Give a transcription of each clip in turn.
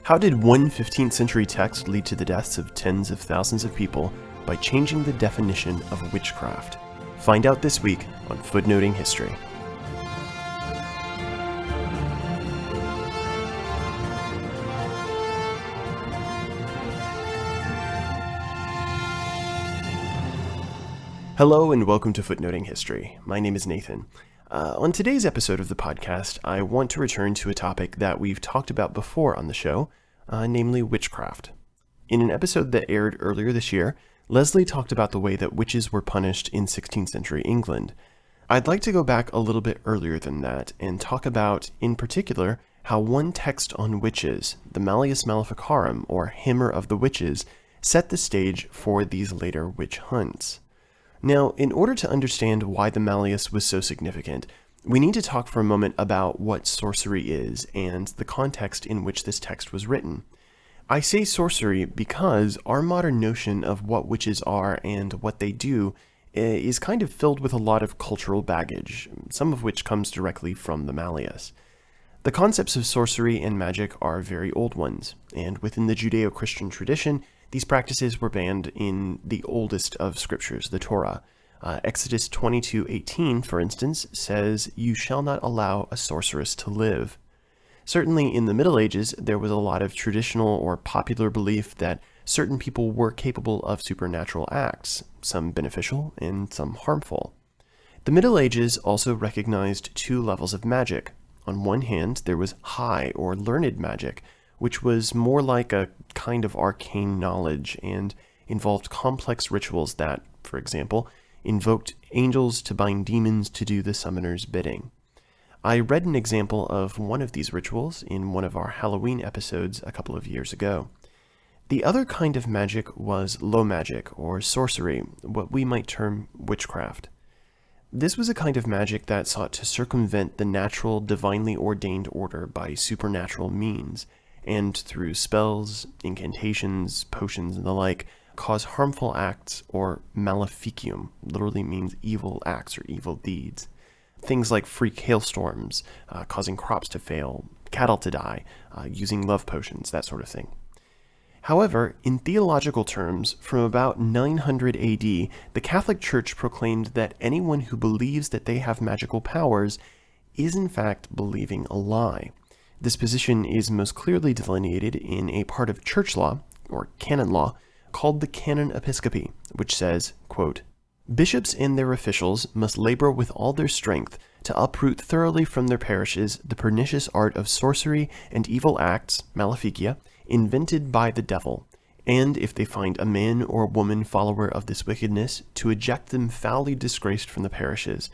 How did one 15th century text lead to the deaths of tens of thousands of people by changing the definition of witchcraft? Find out this week on Footnoting History. Hello and welcome to Footnoting History. My name is Nathan. On today's episode of the podcast, I want to return to a topic that we've talked about before on the show, namely witchcraft. In an episode that aired earlier this year, Leslie talked about the way that witches were punished in 16th century England. I'd like to go back a little bit earlier than that and talk about, in particular, how one text on witches, the Malleus Maleficarum, or Hammer of the Witches, set the stage for these later witch hunts. Now, in order to understand why the Malleus was so significant, we need to talk for a moment about what sorcery is and the context in which this text was written. I say sorcery because our modern notion of what witches are and what they do is kind of filled with a lot of cultural baggage, some of which comes directly from the Malleus. The concepts of sorcery and magic are very old ones, and within the Judeo-Christian tradition, these practices were banned in the oldest of scriptures, the Torah. Exodus 22:18, for instance, says, "You shall not allow a sorceress to live." Certainly in the Middle Ages, there was a lot of traditional or popular belief that certain people were capable of supernatural acts, some beneficial and some harmful. The Middle Ages also recognized two levels of magic. On one hand, there was high or learned magic, which was more like a kind of arcane knowledge and involved complex rituals that, for example, invoked angels to bind demons to do the summoner's bidding. I read an example of one of these rituals in one of our Halloween episodes a couple of years ago. The other kind of magic was low magic, or sorcery, what we might term witchcraft. This was a kind of magic that sought to circumvent the natural, divinely ordained order by supernatural means, and through spells, incantations, potions, and the like, cause harmful acts, or maleficium, literally means evil acts or evil deeds. Things like freak hailstorms, causing crops to fail, cattle to die, using love potions, that sort of thing. However, in theological terms, from about 900 AD, the Catholic Church proclaimed that anyone who believes that they have magical powers is in fact believing a lie. This position is most clearly delineated in a part of church law, or canon law, called the Canon Episcopi, which says, quote, "Bishops and their officials must labor with all their strength to uproot thoroughly from their parishes the pernicious art of sorcery and evil acts, maleficia, invented by the devil, and if they find a man or woman follower of this wickedness, to eject them foully disgraced from the parishes.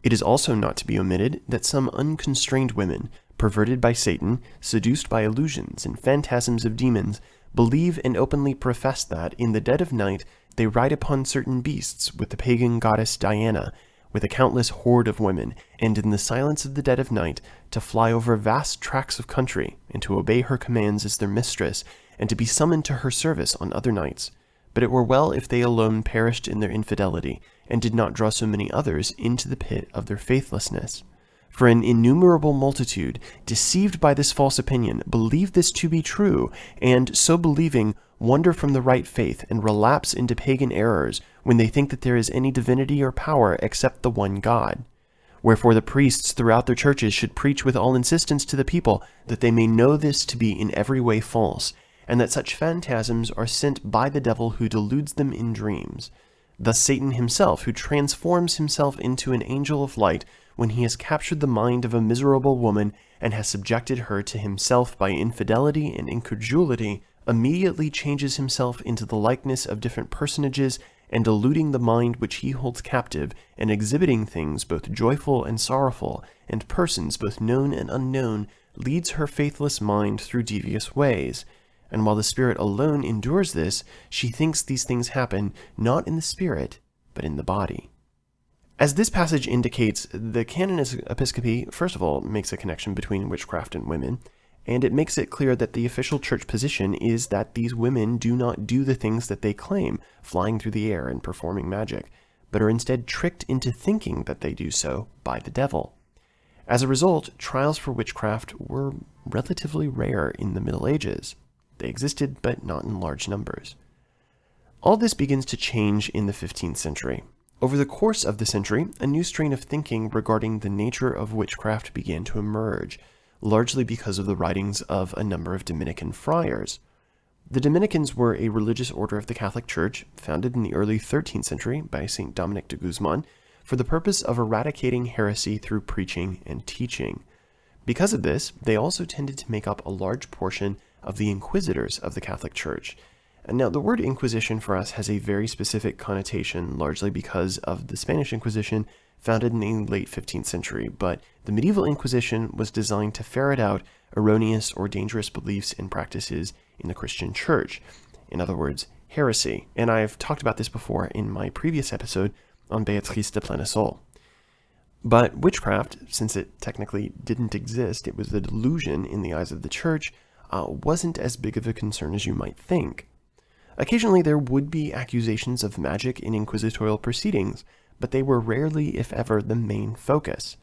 It is also not to be omitted that some unconstrained women, perverted by Satan, seduced by illusions and phantasms of demons, believe and openly profess that, in the dead of night, they ride upon certain beasts with the pagan goddess Diana, with a countless horde of women, and in the silence of the dead of night, to fly over vast tracts of country, and to obey her commands as their mistress, and to be summoned to her service on other nights. But it were well if they alone perished in their infidelity, and did not draw so many others into the pit of their faithlessness. For an innumerable multitude, deceived by this false opinion, believe this to be true, and, so believing, wander from the right faith and relapse into pagan errors when they think that there is any divinity or power except the one God. Wherefore the priests throughout their churches should preach with all insistence to the people that they may know this to be in every way false, and that such phantasms are sent by the devil who deludes them in dreams. Thus Satan himself, who transforms himself into an angel of light when he has captured the mind of a miserable woman and has subjected her to himself by infidelity and incredulity, immediately changes himself into the likeness of different personages, and deluding the mind which he holds captive, and exhibiting things both joyful and sorrowful, and persons both known and unknown, leads her faithless mind through devious ways. And while the spirit alone endures this, she thinks these things happen not in the spirit, but in the body. As this passage indicates, the Canon Episcopi, first of all, makes a connection between witchcraft and women, and it makes it clear that the official church position is that these women do not do the things that they claim, flying through the air and performing magic, but are instead tricked into thinking that they do so by the devil. As a result, trials for witchcraft were relatively rare in the Middle Ages. They existed, but not in large numbers. All this begins to change in the 15th century. Over the course of the century, a new strain of thinking regarding the nature of witchcraft began to emerge, largely because of the writings of a number of Dominican friars. The Dominicans were a religious order of the Catholic Church, founded in the early 13th century by St. Dominic de Guzman, for the purpose of eradicating heresy through preaching and teaching. Because of this, they also tended to make up a large portion of the inquisitors of the Catholic Church. Now, the word Inquisition for us has a very specific connotation, largely because of the Spanish Inquisition, founded in the late 15th century, but the medieval Inquisition was designed to ferret out erroneous or dangerous beliefs and practices in the Christian Church. In other words, heresy. And I've talked about this before in my previous episode on Béatrice de Plenesol. But witchcraft, since it technically didn't exist, it was a delusion in the eyes of the Church, wasn't as big of a concern as you might think. Occasionally there would be accusations of magic in inquisitorial proceedings, but they were rarely, if ever, the main focus.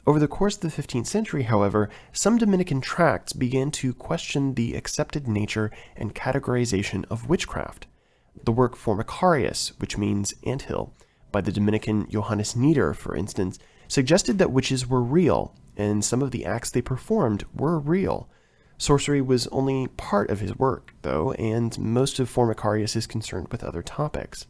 Over the course of the 15th century, however, some Dominican tracts began to question the accepted nature and categorization of witchcraft. The work Formicarius, which means anthill, by the Dominican Johannes Nieder, for instance, suggested that witches were real, and some of the acts they performed were real. Sorcery was only part of his work, though, and most of Formicarius is concerned with other topics.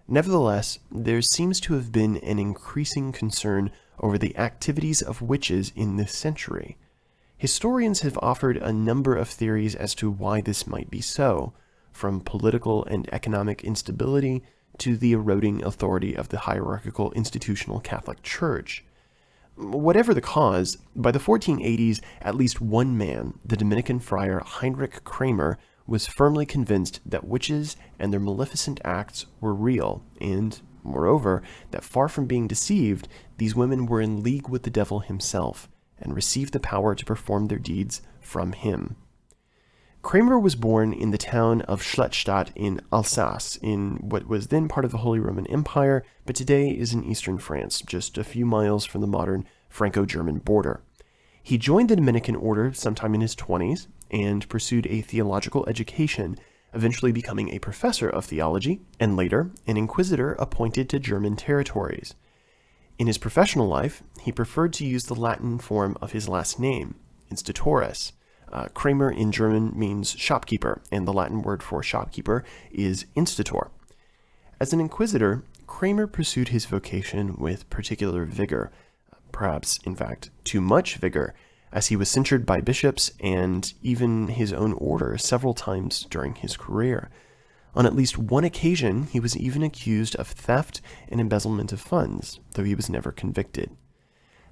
Nevertheless, there seems to have been an increasing concern over the activities of witches in this century. Historians have offered a number of theories as to why this might be so, from political and economic instability to the eroding authority of the hierarchical institutional Catholic Church. Whatever the cause, by the 1480s, at least one man, the Dominican friar Heinrich Kramer, was firmly convinced that witches and their maleficent acts were real, and, moreover, that far from being deceived, these women were in league with the devil himself, and received the power to perform their deeds from him. Kramer was born in the town of Schlettstadt in Alsace, in what was then part of the Holy Roman Empire, but today is in eastern France, just a few miles from the modern Franco-German border. He joined the Dominican order sometime in his 20s and pursued a theological education, eventually becoming a professor of theology, and later an inquisitor appointed to German territories. In his professional life, he preferred to use the Latin form of his last name, Inquisitors. Kramer in German means shopkeeper, and the Latin word for shopkeeper is institutor. As an inquisitor, Kramer pursued his vocation with particular vigor, perhaps, in fact, too much vigor, as he was censured by bishops and even his own order several times during his career. On at least one occasion, he was even accused of theft and embezzlement of funds, though he was never convicted.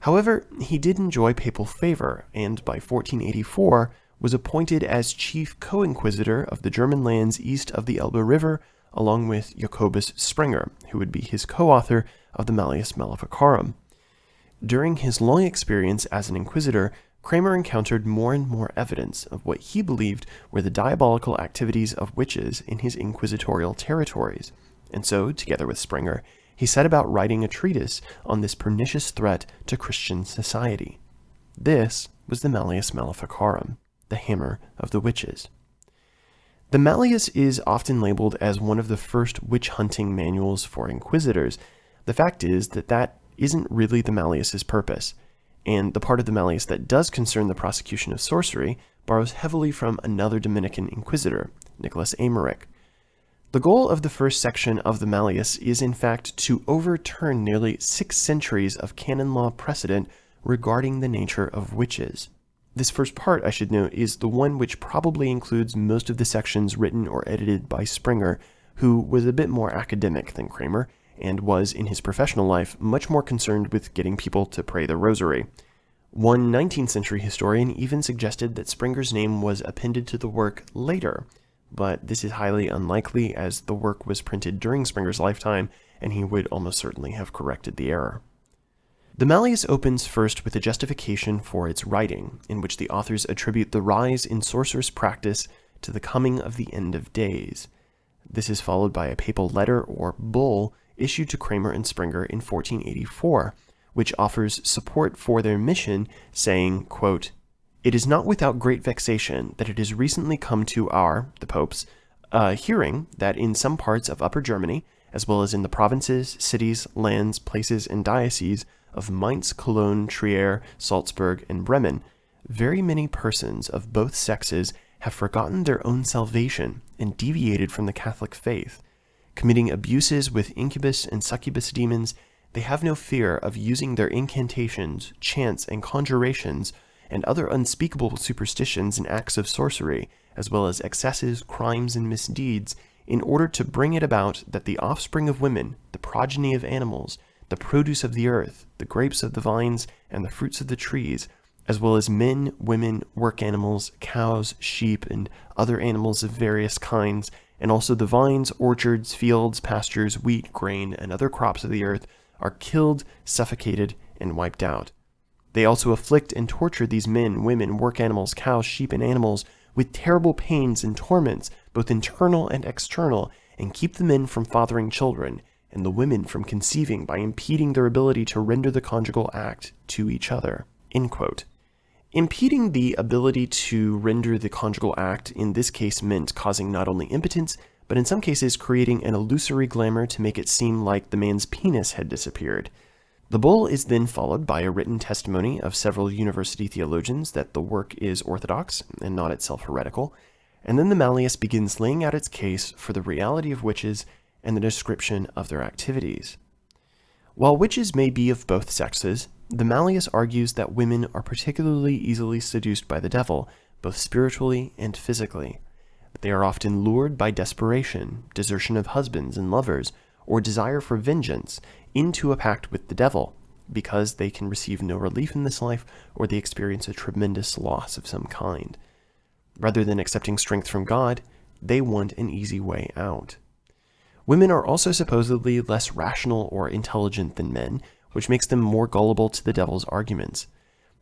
However, he did enjoy papal favor, and by 1484 was appointed as chief co-inquisitor of the German lands east of the Elbe River, along with Jacobus Springer, who would be his co-author of the Malleus Maleficarum. During his long experience as an inquisitor, Kramer encountered more and more evidence of what he believed were the diabolical activities of witches in his inquisitorial territories, and so, together with Springer, he set about writing a treatise on this pernicious threat to Christian society. This was the Malleus Maleficarum, the Hammer of the Witches. The Malleus is often labeled as one of the first witch-hunting manuals for inquisitors. The fact is that isn't really the Malleus's purpose, and the part of the Malleus that does concern the prosecution of sorcery borrows heavily from another Dominican inquisitor, Nicholas Emmerich. The goal of the first section of the Malleus is in fact to overturn nearly 6 centuries of canon law precedent regarding the nature of witches. This first part, I should note, is the one which probably includes most of the sections written or edited by Springer, who was a bit more academic than Kramer, and was, in his professional life, much more concerned with getting people to pray the rosary. One 19th century historian even suggested that Springer's name was appended to the work later, but this is highly unlikely as the work was printed during Springer's lifetime, and he would almost certainly have corrected the error. The Malleus opens first with a justification for its writing, in which the authors attribute the rise in sorcerous practice to the coming of the end of days. This is followed by a papal letter or bull issued to Kramer and Springer in 1484, which offers support for their mission, saying, quote, "It is not without great vexation that it has recently come to our," the Pope's, hearing that in some parts of Upper Germany, as well as in the provinces, cities, lands, places, and dioceses of Mainz, Cologne, Trier, Salzburg, and Bremen, very many persons of both sexes have forgotten their own salvation and deviated from the Catholic faith. Committing abuses with incubus and succubus demons, they have no fear of using their incantations, chants, and conjurations, and other unspeakable superstitions and acts of sorcery, as well as excesses, crimes, and misdeeds, in order to bring it about that the offspring of women, the progeny of animals, the produce of the earth, the grapes of the vines, and the fruits of the trees, as well as men, women, work animals, cows, sheep, and other animals of various kinds, and also the vines, orchards, fields, pastures, wheat, grain, and other crops of the earth, are killed, suffocated, and wiped out. They also afflict and torture these men, women, work animals, cows, sheep, and animals with terrible pains and torments, both internal and external, and keep the men from fathering children, and the women from conceiving by impeding their ability to render the conjugal act to each other." End quote. Impeding the ability to render the conjugal act in this case meant causing not only impotence, but in some cases creating an illusory glamour to make it seem like the man's penis had disappeared. The bull is then followed by a written testimony of several university theologians that the work is orthodox and not itself heretical, and then the Malleus begins laying out its case for the reality of witches and the description of their activities. While witches may be of both sexes, the Malleus argues that women are particularly easily seduced by the devil, both spiritually and physically. They are often lured by desperation, desertion of husbands and lovers, or desire for vengeance into a pact with the devil, because they can receive no relief in this life or they experience a tremendous loss of some kind. Rather than accepting strength from God, they want an easy way out. Women are also supposedly less rational or intelligent than men, which makes them more gullible to the devil's arguments.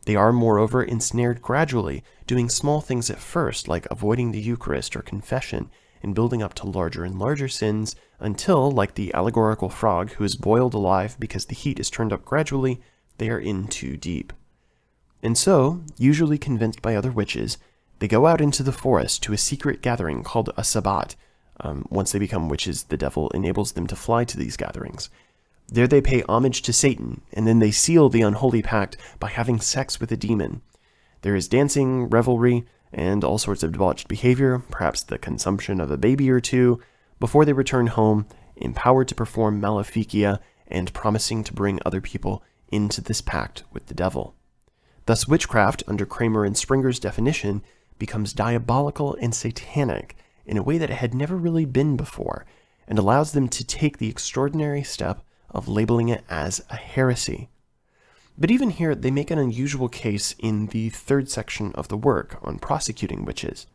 They are, moreover, ensnared gradually, doing small things at first, like avoiding the Eucharist or confession, and building up to larger and larger sins, until, like the allegorical frog who is boiled alive because the heat is turned up gradually, they are in too deep. And so, usually convinced by other witches, they go out into the forest to a secret gathering called a sabbat. Once they become witches, the devil enables them to fly to these gatherings. There they pay homage to Satan, and then they seal the unholy pact by having sex with a demon. There is dancing, revelry, and all sorts of debauched behavior, perhaps the consumption of a baby or two, before they return home, empowered to perform maleficia and promising to bring other people into this pact with the devil. Thus, witchcraft, under Kramer and Springer's definition, becomes diabolical and satanic in a way that it had never really been before, and allows them to take the extraordinary step of labeling it as a heresy. But even here, they make an unusual case in the third section of the work on prosecuting witches.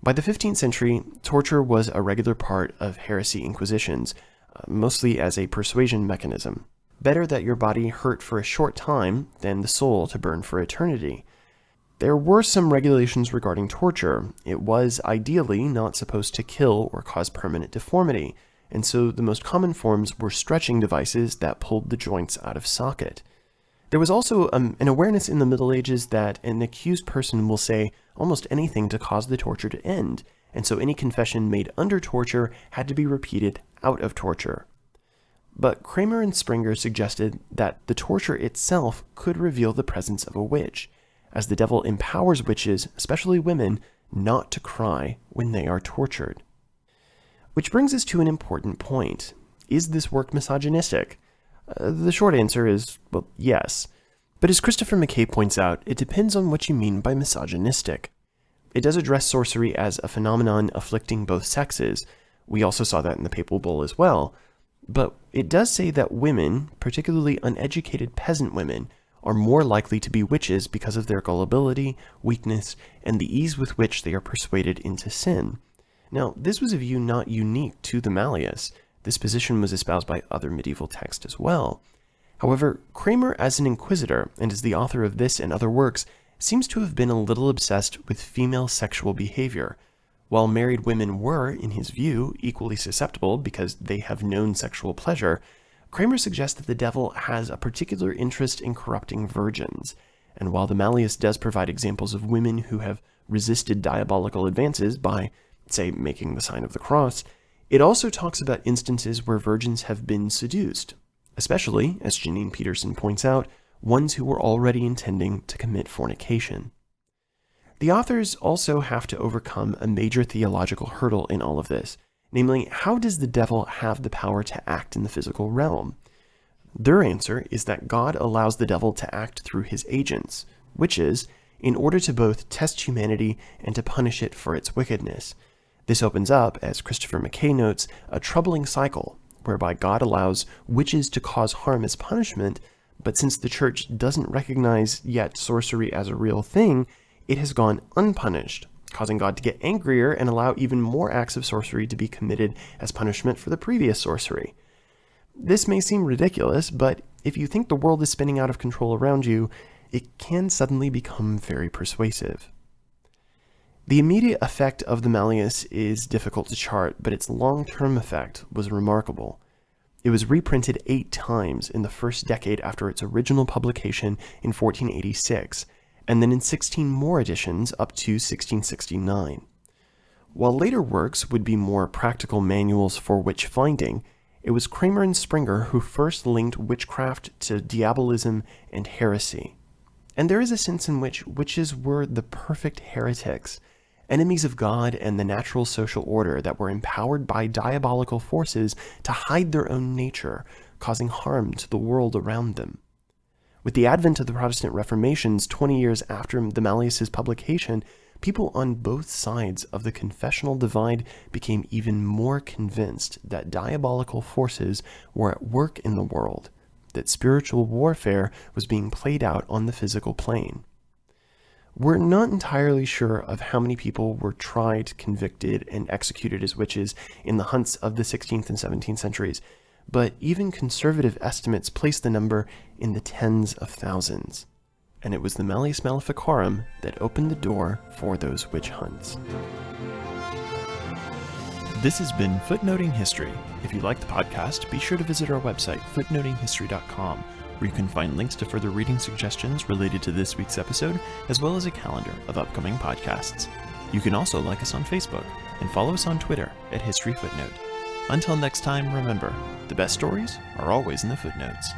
By the 15th century, torture was a regular part of heresy inquisitions, mostly as a persuasion mechanism. Better that your body hurt for a short time than the soul to burn for eternity. There were some regulations regarding torture. It was ideally not supposed to kill or cause permanent deformity, and so the most common forms were stretching devices that pulled the joints out of socket. There was also an awareness in the Middle Ages that an accused person will say almost anything to cause the torture to end, and so any confession made under torture had to be repeated out of torture. But Kramer and Springer suggested that the torture itself could reveal the presence of a witch, as the devil empowers witches, especially women, not to cry when they are tortured. Which brings us to an important point. Is this work misogynistic? The short answer is, well, yes. But as Christopher McKay points out, it depends on what you mean by misogynistic. It does address sorcery as a phenomenon afflicting both sexes. We also saw that in the Papal Bull as well. But it does say that women, particularly uneducated peasant women, are more likely to be witches because of their gullibility, weakness, and the ease with which they are persuaded into sin. Now, this was a view not unique to the Malleus. This position was espoused by other medieval texts as well. However, Kramer, as an inquisitor and as the author of this and other works, seems to have been a little obsessed with female sexual behavior. While married women were, in his view, equally susceptible because they have known sexual pleasure, Kramer suggests that the devil has a particular interest in corrupting virgins, and while the Malleus does provide examples of women who have resisted diabolical advances by, say, making the sign of the cross, it also talks about instances where virgins have been seduced, especially, as Janine Peterson points out, ones who were already intending to commit fornication. The authors also have to overcome a major theological hurdle in all of this, namely, how does the devil have the power to act in the physical realm? Their answer is that God allows the devil to act through his agents, witches, in order to both test humanity and to punish it for its wickedness. This opens up, as Christopher McKay notes, a troubling cycle, whereby God allows witches to cause harm as punishment, but since the church doesn't recognize yet sorcery as a real thing, it has gone unpunished, causing God to get angrier and allow even more acts of sorcery to be committed as punishment for the previous sorcery. This may seem ridiculous, but if you think the world is spinning out of control around you, it can suddenly become very persuasive. The immediate effect of the Malleus is difficult to chart, but its long-term effect was remarkable. It was reprinted 8 times in the first decade after its original publication in 1486, and then in 16 more editions up to 1669. While later works would be more practical manuals for witch finding, it was Kramer and Springer who first linked witchcraft to diabolism and heresy. And there is a sense in which witches were the perfect heretics, enemies of God and the natural social order that were empowered by diabolical forces to hide their own nature, causing harm to the world around them. With the advent of the Protestant Reformations 20 years after the Malleus's publication, people on both sides of the confessional divide became even more convinced that diabolical forces were at work in the world, that spiritual warfare was being played out on the physical plane. We're not entirely sure of how many people were tried, convicted, and executed as witches in the hunts of the 16th and 17th centuries, but even conservative estimates place the number in the tens of thousands. And it was the Malleus Maleficarum that opened the door for those witch hunts. This has been Footnoting History. If you like the podcast, be sure to visit our website, footnotinghistory.com, where you can find links to further reading suggestions related to this week's episode, as well as a calendar of upcoming podcasts. You can also like us on Facebook and follow us on Twitter at History Footnote. Until next time, remember, the best stories are always in the footnotes.